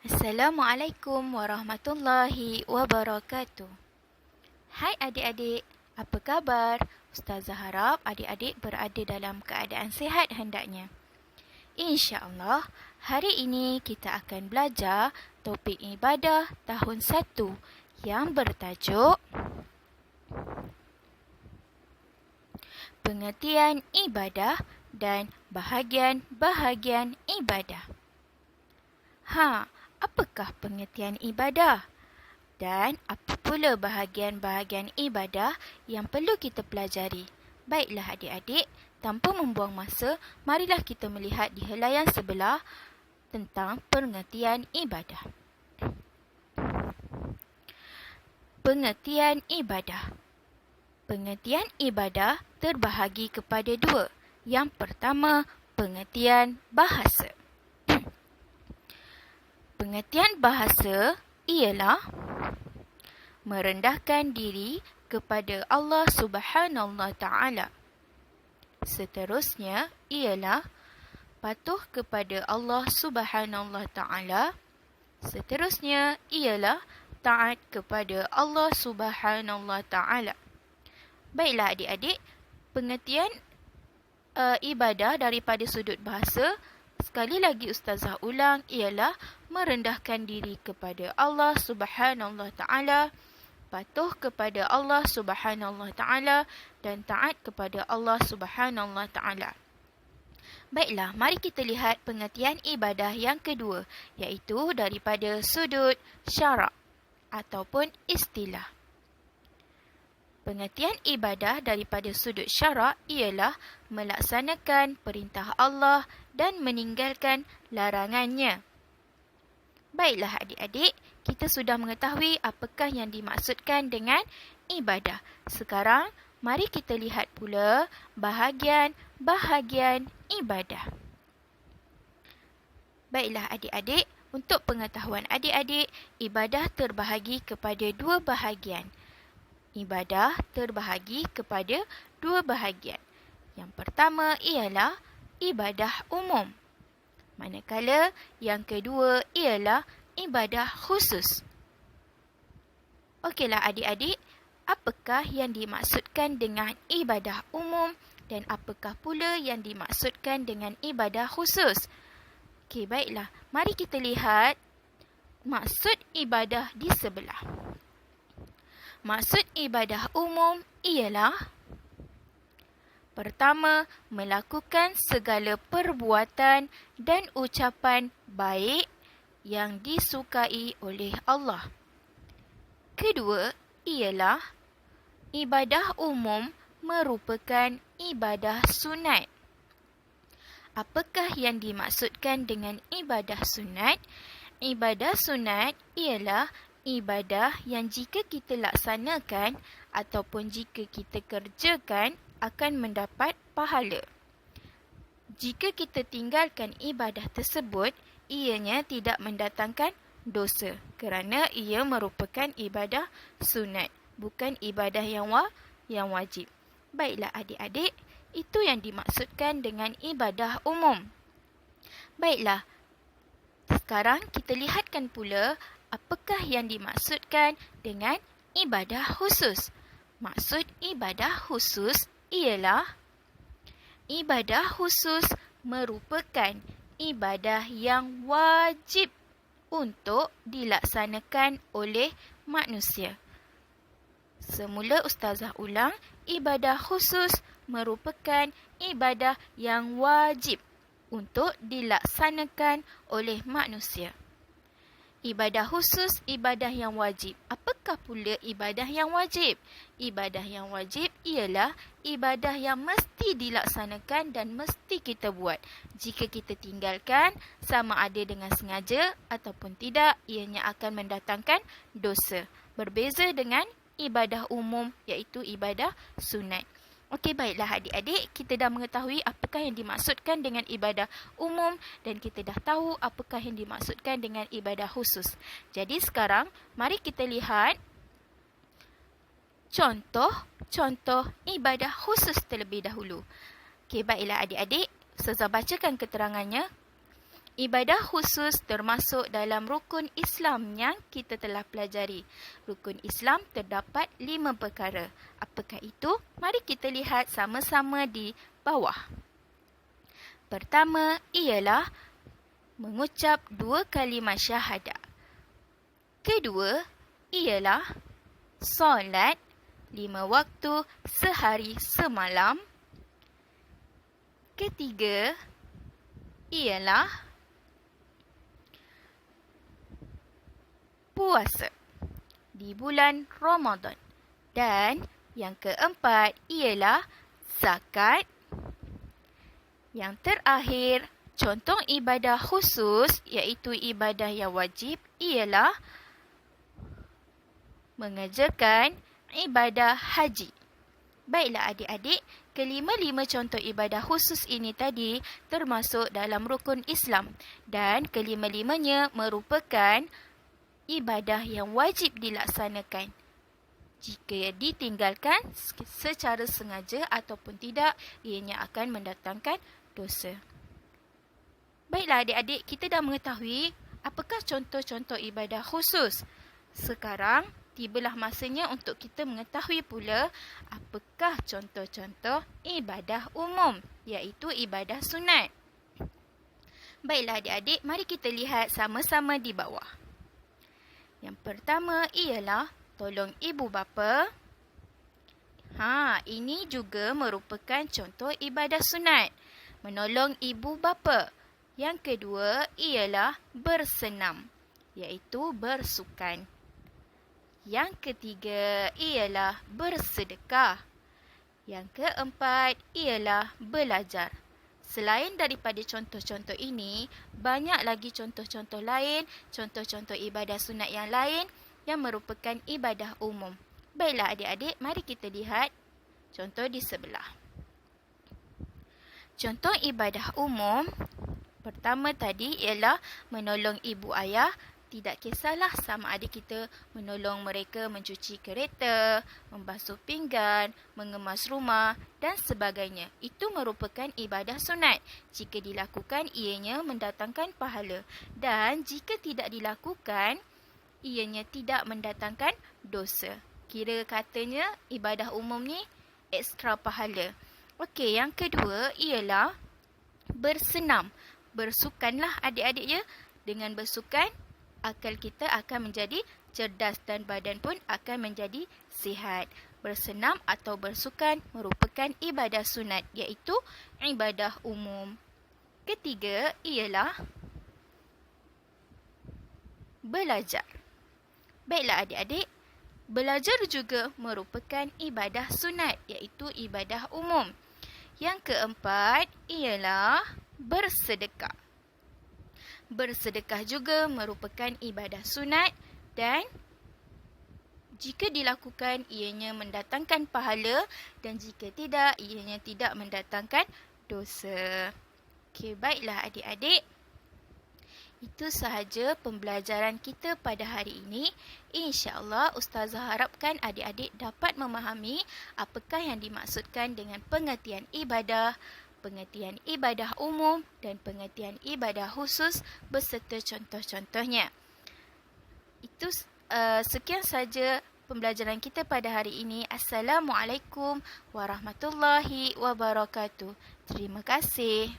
Assalamualaikum warahmatullahi wabarakatuh. Hai adik-adik, apa khabar? Ustazah harap adik-adik berada dalam keadaan sihat hendaknya. InsyaAllah, hari ini kita akan belajar topik ibadah tahun 1 yang bertajuk Pengertian Ibadah dan Bahagian-bahagian Ibadah. Apakah pengertian ibadah? Dan apa pula bahagian-bahagian ibadah yang perlu kita pelajari? Baiklah adik-adik, tanpa membuang masa, marilah kita melihat di helaian sebelah tentang pengertian ibadah. Pengertian ibadah. Pengertian ibadah terbahagi kepada dua. Yang pertama, pengertian bahasa. Pengertian bahasa ialah merendahkan diri kepada Allah Subhanahu Wa Taala. Seterusnya ialah patuh kepada Allah Subhanahu Wa Taala. Seterusnya ialah taat kepada Allah Subhanahu Wa Taala. Baiklah adik-adik, pengertian ibadah daripada sudut bahasa, sekali lagi ustazah ulang, ialah merendahkan diri kepada Allah Subhanahu Wa Taala, patuh kepada Allah Subhanahu Wa Taala dan taat kepada Allah Subhanahu Wa Taala. Baiklah, mari kita lihat pengertian ibadah yang kedua, iaitu daripada sudut syarak ataupun istilah. Pengertian ibadah daripada sudut syarak ialah melaksanakan perintah Allah dan meninggalkan larangannya. Baiklah adik-adik, kita sudah mengetahui apakah yang dimaksudkan dengan ibadah. Sekarang, mari kita lihat pula bahagian-bahagian ibadah. Baiklah adik-adik, untuk pengetahuan adik-adik, ibadah terbahagi kepada dua bahagian. Ibadah terbahagi kepada dua bahagian. Yang pertama ialah ibadah umum, manakala yang kedua ialah ibadah khusus. Okeylah adik-adik, apakah yang dimaksudkan dengan ibadah umum dan apakah pula yang dimaksudkan dengan ibadah khusus? Okey, baiklah. Mari kita lihat maksud ibadah di sebelah. Maksud ibadah umum ialah pertama, melakukan segala perbuatan dan ucapan baik yang disukai oleh Allah. Kedua, ialah ibadah umum merupakan ibadah sunat. Apakah yang dimaksudkan dengan ibadah sunat? Ibadah sunat ialah ibadah yang jika kita laksanakan ataupun jika kita kerjakan akan mendapat pahala. Jika kita tinggalkan ibadah tersebut, ianya tidak mendatangkan dosa kerana ia merupakan ibadah sunat, bukan ibadah yang wajib. Baiklah adik-adik, itu yang dimaksudkan dengan ibadah umum. Baiklah, sekarang kita lihatkan pula apakah yang dimaksudkan dengan ibadah khusus. Maksud ibadah khusus ialah ibadah khusus merupakan ibadah yang wajib untuk dilaksanakan oleh manusia. Semula ustazah ulang, ibadah khusus merupakan ibadah yang wajib untuk dilaksanakan oleh manusia. Ibadah khusus, ibadah yang wajib. Apakah pula ibadah yang wajib? Ibadah yang wajib ialah ibadah yang mesti dilaksanakan dan mesti kita buat. Jika kita tinggalkan, sama ada dengan sengaja ataupun tidak, ianya akan mendatangkan dosa. Berbeza dengan ibadah umum, iaitu ibadah sunat. Okey, baiklah adik-adik, kita dah mengetahui apakah yang dimaksudkan dengan ibadah umum dan kita dah tahu apakah yang dimaksudkan dengan ibadah khusus. Jadi sekarang, mari kita lihat contoh ibadah khusus terlebih dahulu. Okey, baiklah adik-adik, Ustazah bacakan keterangannya. Ibadah khusus termasuk dalam rukun Islam yang kita telah pelajari. Rukun Islam terdapat 5 perkara. Apakah itu? Mari kita lihat sama-sama di bawah. Pertama ialah mengucap 2 kalimah syahadah. Kedua ialah solat 5 waktu sehari semalam. Ketiga ialah puasa di bulan Ramadan. Dan yang keempat ialah zakat. Yang terakhir, contoh ibadah khusus iaitu ibadah yang wajib ialah mengerjakan ibadah haji. Baiklah adik-adik, kelima-lima contoh ibadah khusus ini tadi termasuk dalam rukun Islam dan kelima-limanya merupakan ibadah yang wajib dilaksanakan. Jika ditinggalkan secara sengaja ataupun tidak, ianya akan mendatangkan dosa. Baiklah adik-adik, kita dah mengetahui apakah contoh-contoh ibadah khusus. Sekarang, tibalah masanya untuk kita mengetahui pula apakah contoh-contoh ibadah umum, iaitu ibadah sunat. Baiklah adik-adik, mari kita lihat sama-sama di bawah. Yang pertama ialah tolong ibu bapa. Ini juga merupakan contoh ibadah sunat. Menolong ibu bapa. Yang kedua ialah bersenam, iaitu bersukan. Yang ketiga ialah bersedekah. Yang keempat ialah belajar. Selain daripada contoh-contoh ini, banyak lagi contoh-contoh lain, contoh-contoh ibadah sunat yang lain yang merupakan ibadah umum. Baiklah adik-adik, mari kita lihat contoh di sebelah. Contoh ibadah umum pertama tadi ialah menolong ibu ayah. Tidak kisahlah sama ada kita menolong mereka mencuci kereta, membasuh pinggan, mengemas rumah dan sebagainya. Itu merupakan ibadah sunat. Jika dilakukan, ianya mendatangkan pahala. Dan jika tidak dilakukan, ianya tidak mendatangkan dosa. Kira katanya ibadah umum ni ekstra pahala. Okey, yang kedua ialah bersenam. Bersukanlah adik-adik ya. Dengan bersukan, akal kita akan menjadi cerdas dan badan pun akan menjadi sihat. Bersenam atau bersukan merupakan ibadah sunat, iaitu ibadah umum. Ketiga ialah belajar. Baiklah adik-adik, belajar juga merupakan ibadah sunat, iaitu ibadah umum. Yang keempat ialah bersedekah. Bersedekah juga merupakan ibadah sunat dan jika dilakukan ianya mendatangkan pahala dan jika tidak ianya tidak mendatangkan dosa. Okey, baiklah adik-adik. Itu sahaja pembelajaran kita pada hari ini. InsyaAllah Ustazah harapkan adik-adik dapat memahami apakah yang dimaksudkan dengan pengertian ibadah umum dan pengertian ibadah khusus beserta contoh-contohnya. Itu sekian saja pembelajaran kita pada hari ini. Assalamualaikum warahmatullahi wabarakatuh. Terima kasih.